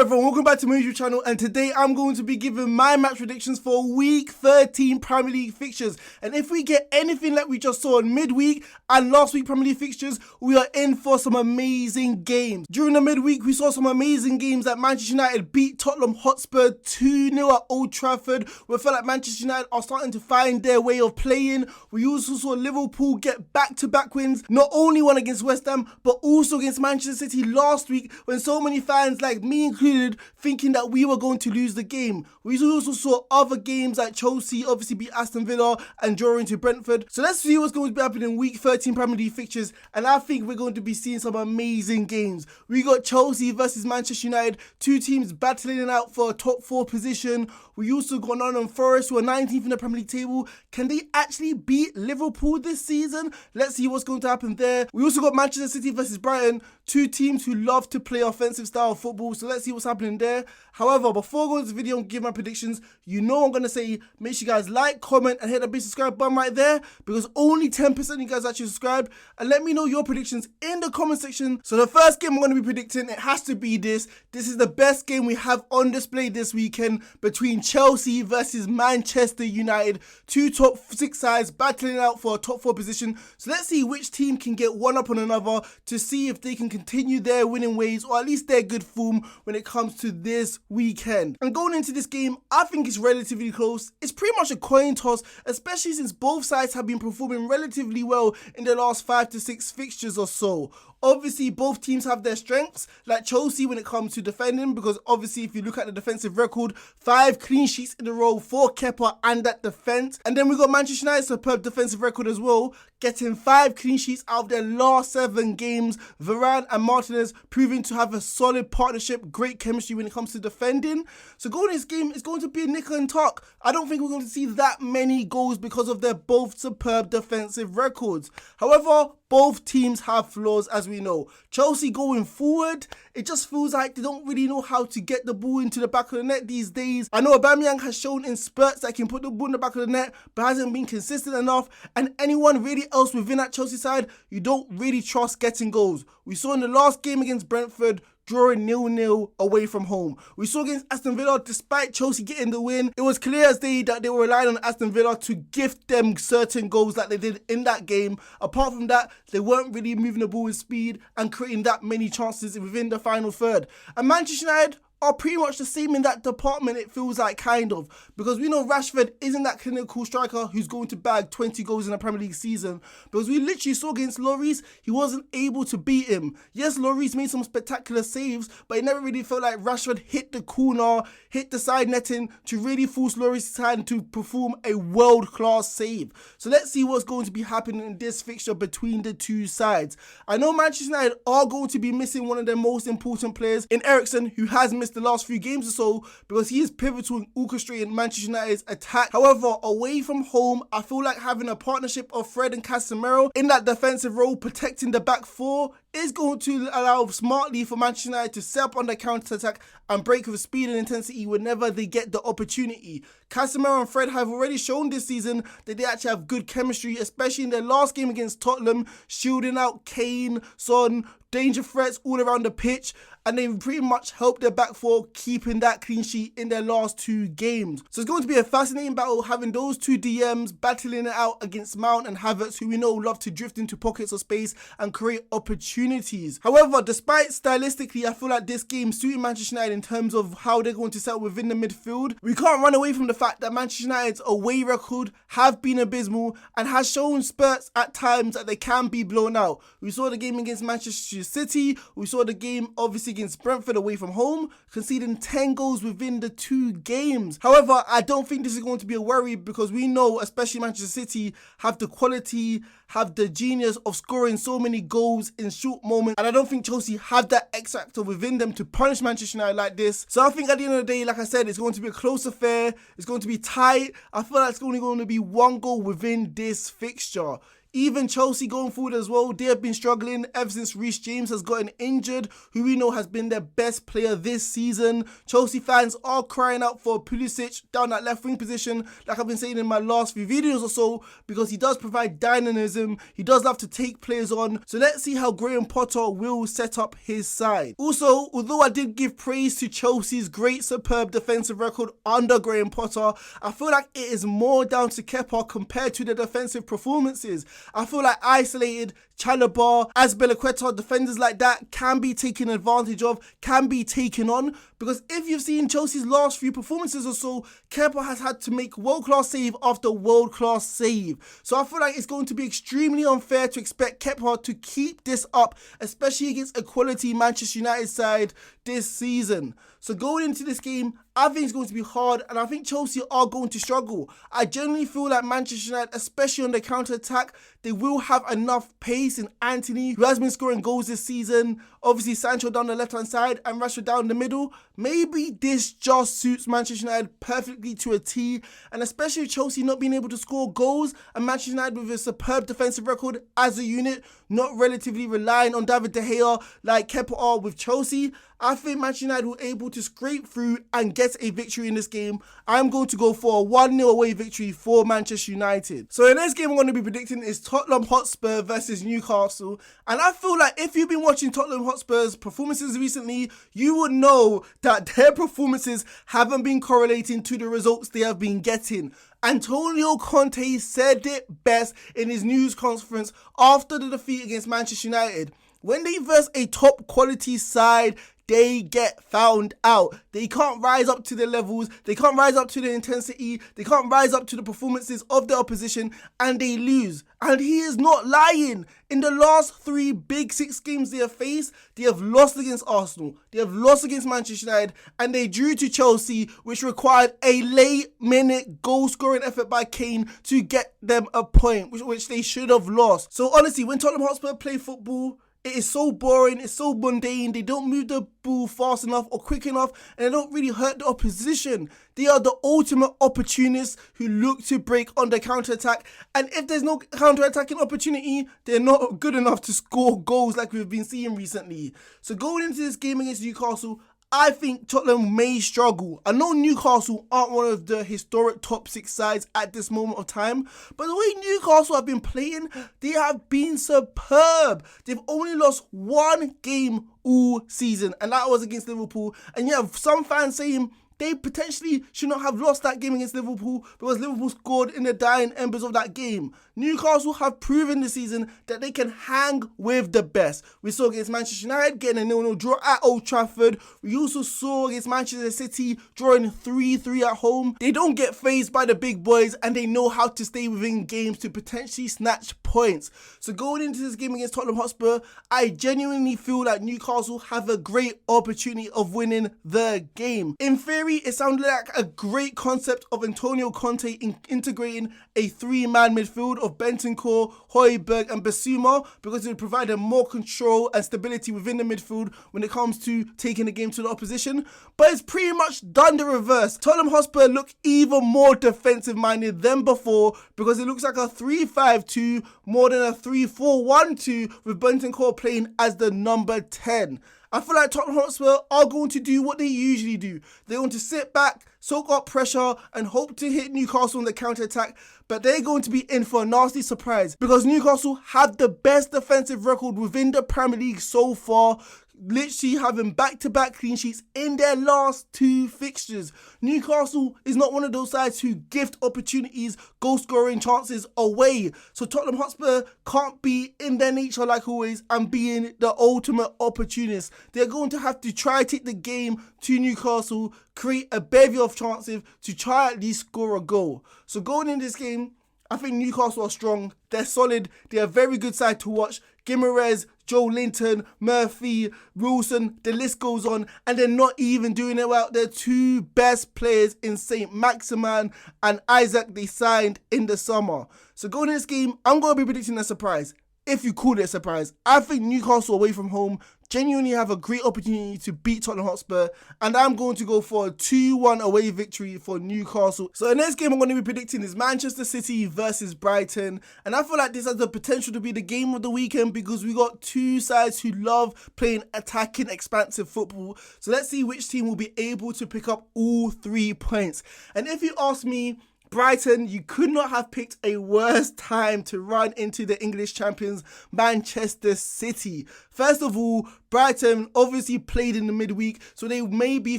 everyone, welcome back to my YouTube channel, and today I'm going to be giving my match predictions for week 13 Premier League fixtures. And if we get anything like we just saw in midweek and last week Premier League fixtures, we are in for some amazing games. During the midweek, we saw some amazing games like Manchester United beat Tottenham Hotspur 2-0 at Old Trafford. We felt like Manchester United are starting to find their way of playing. We also saw Liverpool get back-to-back wins, not only one against West Ham, but also against Manchester City last week, when so many fans like me included thinking that we were going to lose the game. We also saw other games like Chelsea obviously beat Aston Villa and drawing to Brentford. So let's see what's going to be happening in week 13 Premier League fixtures, and I think we're going to be seeing some amazing games. We got Chelsea versus Manchester United, two teams battling it out for a top 4 position. We also got Nottm Forest, who are 19th in the Premier League table. Can they actually beat Liverpool this season? Let's see what's going to happen there. We also got Manchester City versus Brighton, two teams who love to play offensive style of football. So let's see what's happening there. However, before I go into the video and give my predictions, you know I'm going to say make sure you guys like, comment, and hit that big subscribe button right there, because only 10% of you guys actually subscribe. And let me know your predictions in the comment section. So the first game I'm going to be predicting, it has to be this. This is the best game we have on display this weekend between Chelsea versus Manchester United. Two top 6 sides battling out for a top 4 position. So let's see which team can get one up on another to see if they can continue their winning ways, or at least their good form when it comes to this weekend. And going into this game, I think it's relatively close. It's pretty much a coin toss, especially since both sides have been performing relatively well in the last 5 to 6 fixtures or so. Obviously, both teams have their strengths, like Chelsea when it comes to defending, because obviously if you look at the defensive record, 5 clean sheets in a row for Kepa and that defence. And then we got Manchester United's superb defensive record as well, getting 5 clean sheets out of their last 7 games. Varane and Martinez proving to have a solid partnership, great chemistry when it comes to defending. So going in this game is going to be a nickel and tuck. I don't think we're going to see that many goals because of their both superb defensive records. However, both teams have flaws, as we know. Chelsea going forward, it just feels like they don't really know how to get the ball into the back of the net these days. I know Aubameyang has shown in spurts that he can put the ball in the back of the net, but hasn't been consistent enough. And anyone really else within that Chelsea side, you don't really trust getting goals. We saw in the last game against Brentford, drawing 0-0 away from home. We saw against Aston Villa, despite Chelsea getting the win, it was clear as day that they were relying on Aston Villa to gift them certain goals that they did in that game. Apart from that, they weren't really moving the ball with speed and creating that many chances within the final third. And Manchester United are pretty much the same in that department, it feels like, kind of, because we know Rashford isn't that clinical striker who's going to bag 20 goals in a Premier League season, because we literally saw against Lloris, he wasn't able to beat him. Yes, Lloris made some spectacular saves, but it never really felt like Rashford hit the corner, hit the side netting to really force Lloris' hand to perform a world-class save. So let's see what's going to be happening in this fixture between the two sides. I know Manchester United are going to be missing one of their most important players in Eriksen, who has missed the last few games or so, because he is pivotal in orchestrating Manchester United's attack. However, away from home, I feel like having a partnership of Fred and Casemiro in that defensive role, protecting the back 4, is going to allow smartly for Manchester United to set up on the counter-attack and break with speed and intensity whenever they get the opportunity. Casemiro and Fred have already shown this season that they actually have good chemistry, especially in their last game against Tottenham, shielding out Kane, Son, danger threats all around the pitch, and they pretty much helped their back 4 keeping that clean sheet in their last 2 games. So it's going to be a fascinating battle, having those two DMs battling it out against Mount and Havertz, who we know love to drift into pockets of space and create opportunities. However, despite stylistically, I feel like this game suited Manchester United in terms of how they're going to settle within the midfield. We can't run away from the fact that Manchester United's away record have been abysmal and has shown spurts at times that they can be blown out. We saw the game against Manchester City, we saw the game obviously against Brentford away from home, conceding 10 goals within the 2 games. However, I don't think this is going to be a worry, because we know, especially Manchester City, have the quality, have the genius of scoring so many goals in short moments, and I don't think Chelsea have that X factor within them to punish Manchester United like this. So I think at the end of the day, like I said, it's going to be a close affair, it's going to be tight. I feel like it's only going to be 1 goal within this fixture. Even Chelsea going forward as well, they have been struggling ever since Reece James has gotten injured, who we know has been their best player this season. Chelsea fans are crying out for Pulisic down that left wing position, like I've been saying in my last few videos or so, because he does provide dynamism, he does love to take players on. So let's see how Graham Potter will set up his side. Also, although I did give praise to Chelsea's great superb defensive record under Graham Potter, I feel like it is more down to Kepa compared to the defensive performances. I feel like isolated Chalobah, Azpilicueta, defenders like that can be taken advantage of, can be taken on, because if you've seen Chelsea's last few performances or so, Kepa has had to make world-class save after world-class save. So I feel like it's going to be extremely unfair to expect Kepa to keep this up, especially against a quality Manchester United side this season. So going into this game, I think it's going to be hard, and I think Chelsea are going to struggle. I generally feel like Manchester United, especially on the counter-attack, they will have enough pace in Anthony, who has been scoring goals this season. Obviously, Sancho down the left-hand side and Rashford down the middle. Maybe this just suits Manchester United perfectly to a T, and especially Chelsea not being able to score goals, and Manchester United with a superb defensive record as a unit, not relatively relying on David De Gea like Kepa are with Chelsea. I think Manchester United were able to scrape through and get a victory in this game. I'm going to go for a 1-0 away victory for Manchester United. So in this game, I'm going to be predicting is Tottenham Hotspur versus Newcastle. And I feel like if you've been watching Tottenham Hotspur's performances recently, you would know that their performances haven't been correlating to the results they have been getting. Antonio Conte said it best in his news conference after the defeat against Manchester United. When they verse a top quality side, they get found out. They can't rise up to the levels, they can't rise up to the intensity, they can't rise up to the performances of the opposition, and they lose. And he is not lying. In the last 3 Big 6 games they have faced, they have lost against Arsenal, they have lost against Manchester United, and they drew to Chelsea, which required a late-minute goal-scoring effort by Kane to get them a point, which they should have lost. So honestly, when Tottenham Hotspur play football, it is so boring, it's so mundane, they don't move the ball fast enough or quick enough, and they don't really hurt the opposition. They are the ultimate opportunists who look to break on the counter-attack, and if there's no counter-attacking opportunity, they're not good enough to score goals like we've been seeing recently. So going into this game against Newcastle, I think Tottenham may struggle. I know Newcastle aren't one of the historic top 6 sides at this moment of time, but the way Newcastle have been playing, they have been superb. They've only lost 1 game all season, and that was against Liverpool. And you have some fans saying they potentially should not have lost that game against Liverpool because Liverpool scored in the dying embers of that game. Newcastle have proven this season that they can hang with the best. We saw against Manchester United getting a 0-0 draw at Old Trafford. We also saw against Manchester City drawing 3-3 at home. They don't get fazed by the big boys, and they know how to stay within games to potentially snatch points. So going into this game against Tottenham Hotspur, I genuinely feel like Newcastle have a great opportunity of winning the game. In theory, it sounded like a great concept of Antonio Conte integrating a 3-man midfield of Bentancur, Højbjerg and Bissouma, because it would provide them more control and stability within the midfield when it comes to taking the game to the opposition. But it's pretty much done the reverse. Tottenham Hotspur look even more defensive minded than before, because it looks like a 3-5-2 more than a 3-4-1-2 with Bentancur playing as the number 10. I feel like Tottenham Hotspur are going to do what they usually do. They're going to sit back, soak up pressure, and hope to hit Newcastle on the counter-attack. But they're going to be in for a nasty surprise, because Newcastle have the best defensive record within the Premier League so far, literally having back-to-back clean sheets in their last 2 fixtures. Newcastle is not one of those sides who gift opportunities, goal-scoring chances away. So Tottenham Hotspur can't be in their nature like always and being the ultimate opportunist. They're going to have to try to take the game to Newcastle, create a bevy of chances to try at least score a goal. So going in this game, I think Newcastle are strong, they're solid, they're a very good side to watch. Guimaraes, Joe Linton, Murphy, Wilson, the list goes on, and they're not even doing it without their 2 best players in Saint Maximin and Isaac they signed in the summer. So going in this game, I'm going to be predicting a surprise. if you call it a surprise. I think Newcastle away from home genuinely have a great opportunity to beat Tottenham Hotspur, and I'm going to go for a 2-1 away victory for Newcastle. So the next game I'm going to be predicting is Manchester City versus Brighton, and I feel like this has the potential to be the game of the weekend because we got two sides who love playing attacking, expansive football. So let's see which team will be able to pick up all 3 points. And if you ask me, Brighton, you could not have picked a worse time to run into the English champions, Manchester City. First of all, Brighton obviously played in the midweek, so they may be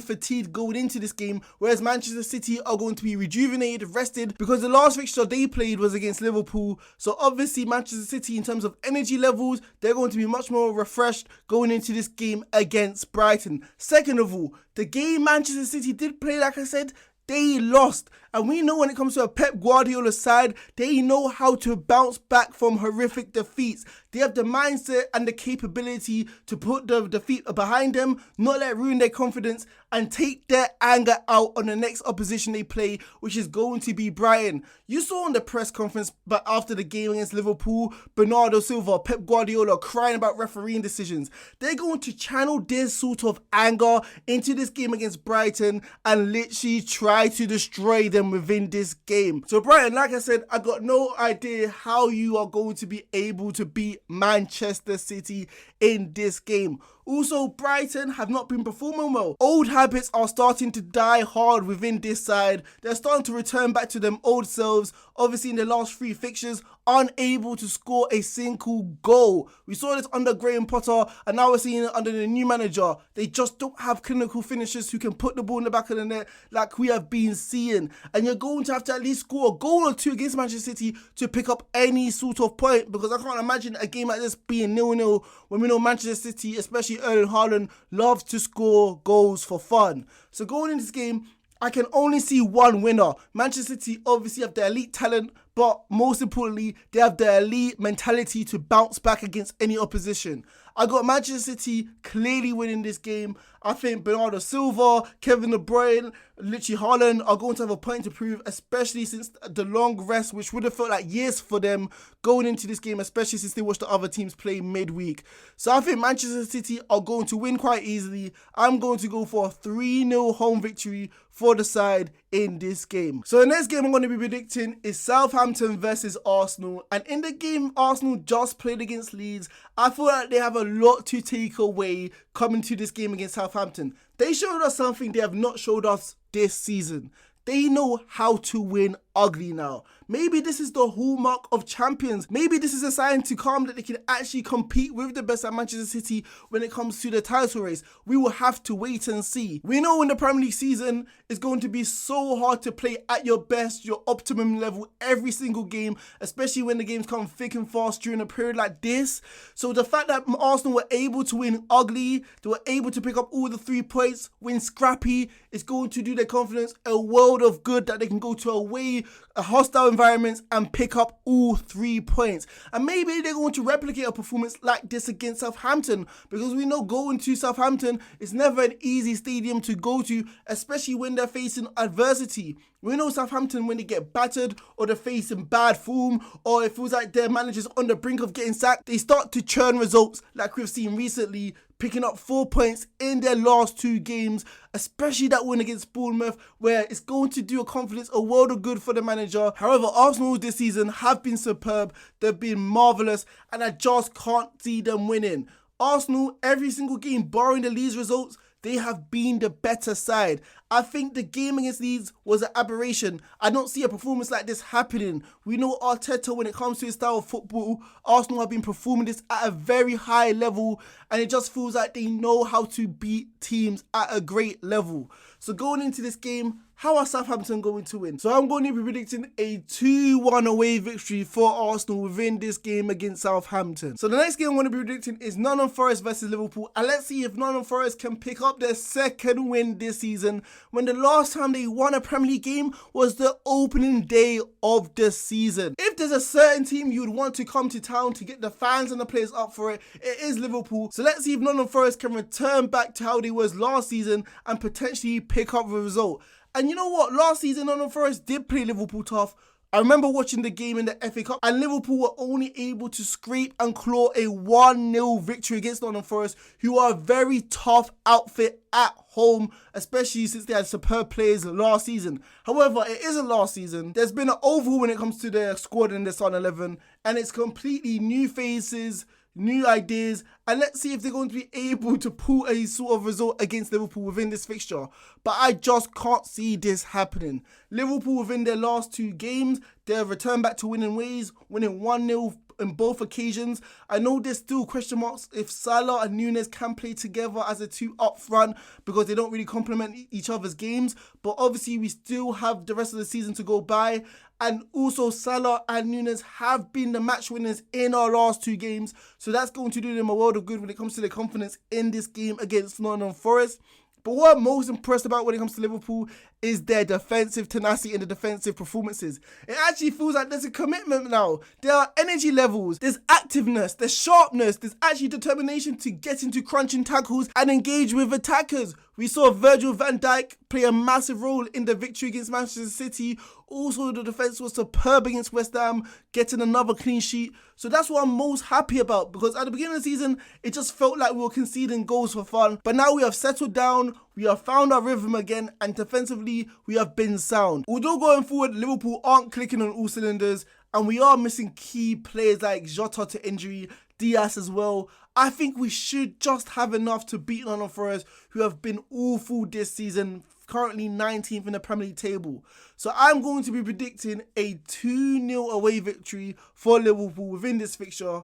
fatigued going into this game, whereas Manchester City are going to be rejuvenated, rested, because the last fixture they played was against Liverpool. So obviously Manchester City, in terms of energy levels, they're going to be much more refreshed going into this game against Brighton. Second of all, the game Manchester City did play, like I said, they lost. And we know when it comes to a Pep Guardiola side, they know how to bounce back from horrific defeats. They have the mindset and the capability to put the defeat behind them, not let it ruin their confidence, and take their anger out on the next opposition they play, which is going to be Brighton. You saw in the press conference but after the game against Liverpool, Bernardo Silva, Pep Guardiola crying about refereeing decisions. They're going to channel this sort of anger into this game against Brighton and literally try to destroy them within this game. So Brighton, like I said, I got no idea how you are going to be able to beat Manchester City in this game. Also, Brighton have not been performing well. Old habits are starting to die hard within this side. They're starting to return back to them old selves. Obviously, in the last 3 fixtures, unable to score a single goal. We saw this under Graham Potter, and now we're seeing it under the new manager. They just don't have clinical finishers who can put the ball in the back of the net like we have been seeing. And you're going to have to at least score a goal or 2 against Manchester City to pick up any sort of point, because I can't imagine a game like this being 0-0 when we know Manchester City, especially Erling Haaland, loves to score goals for fun. So going into this game, I can only see one winner. Manchester City obviously have the elite talent, but most importantly, they have the elite mentality to bounce back against any opposition. I got Manchester City clearly winning this game. I think Bernardo Silva, Kevin De Bruyne, literally Haaland are going to have a point to prove, especially since the long rest, which would have felt like years for them going into this game, especially since they watched the other teams play midweek. So I think Manchester City are going to win quite easily. I'm going to go for a 3-0 home victory for the side in this game. So the next game I'm going to be predicting is Southampton versus Arsenal. And in the game Arsenal just played against Leeds, I feel like they have a lot to take away coming to this game against Southampton. They showed us something they have not showed us this season. They know how to win ugly now. Maybe this is the hallmark of champions. Maybe this is a sign to come that they can actually compete with the best at Manchester City when it comes to the title race. We will have to wait and see. We know in the Premier League season, it's going to be so hard to play at your best, your optimum level every single game, especially when the games come thick and fast during a period like this. So the fact that Arsenal were able to win ugly, they were able to pick up all the 3 points, win scrappy, is going to do their confidence a world of good that they can go to away, a hostile environments and pick up all 3 points. And maybe they're going to replicate a performance like this against Southampton, because we know going to Southampton is never an easy stadium to go to, especially when they're facing adversity. We know Southampton, when they get battered or they're facing bad form, or it feels like their manager's on the brink of getting sacked, they start to churn results like we've seen recently, picking up 4 points in their last 2 games, especially that win against Bournemouth, where it's going to do a confidence a world of good for the manager. However, Arsenal this season have been superb, they've been marvellous, and I just can't see them winning. Arsenal, every single game, barring the Leeds results, they have been the better side. I think the game against Leeds was an aberration. I don't see a performance like this happening. We know Arteta, when it comes to his style of football, Arsenal have been performing this at a very high level, and it just feels like they know how to beat teams at a great level. So going into this game, how are Southampton going to win? So I'm going to be predicting a 2-1 away victory for Arsenal within this game against Southampton. So the next game I'm going to be predicting is Nottingham Forest versus Liverpool. And let's see if Nottingham Forest can pick up their second win this season, when the last time they won a Premier League game was the opening day of the season. If there's a certain team you would want to come to town to get the fans and the players up for it, it is Liverpool. So let's see if Nottingham Forest can return back to how they was last season and potentially pick up the result. And you know what? Last season, Nottingham Forest did play Liverpool tough. I remember watching the game in the FA Cup and Liverpool were only able to scrape and claw a 1-0 victory against Nottingham Forest, who are a very tough outfit at home, especially since they had superb players last season. However, it isn't last season. There's been an overhaul when it comes to their squad in the starting 11, and it's completely new faces, new ideas, and let's see if they're going to be able to pull a sort of result against Liverpool within this fixture. But I just can't see this happening. Liverpool within their last 2 games, they've returned back to winning ways, winning 1-0 in both occasions. I know there's still question marks if Salah and Núñez can play together as a 2 up front because they don't really complement each other's games, but obviously we still have the rest of the season to go by. And also Salah and Núñez have been the match winners in our last 2 games, so that's going to do them a world of good when it comes to their confidence in this game against Nottingham Forest. But what I'm most impressed about when it comes to Liverpool is their defensive tenacity and the defensive performances. It actually feels like there's a commitment now. There are energy levels, there's activeness, there's sharpness, there's actually determination to get into crunching tackles and engage with attackers. We saw Virgil van Dijk play a massive role in the victory against Manchester City. Also, the defence was superb against West Ham, getting another clean sheet. So that's what I'm most happy about, because at the beginning of the season, it just felt like we were conceding goals for fun. But now we have settled down, we have found our rhythm again, and defensively, we have been sound. Although going forward, Liverpool aren't clicking on all cylinders, and we are missing key players like Jota to injury, Diaz as well, I think we should just have enough to beat Nottingham Forest, who have been awful this season, currently 19th in the Premier League table. So I'm going to be predicting a 2-0 away victory for Liverpool within this fixture.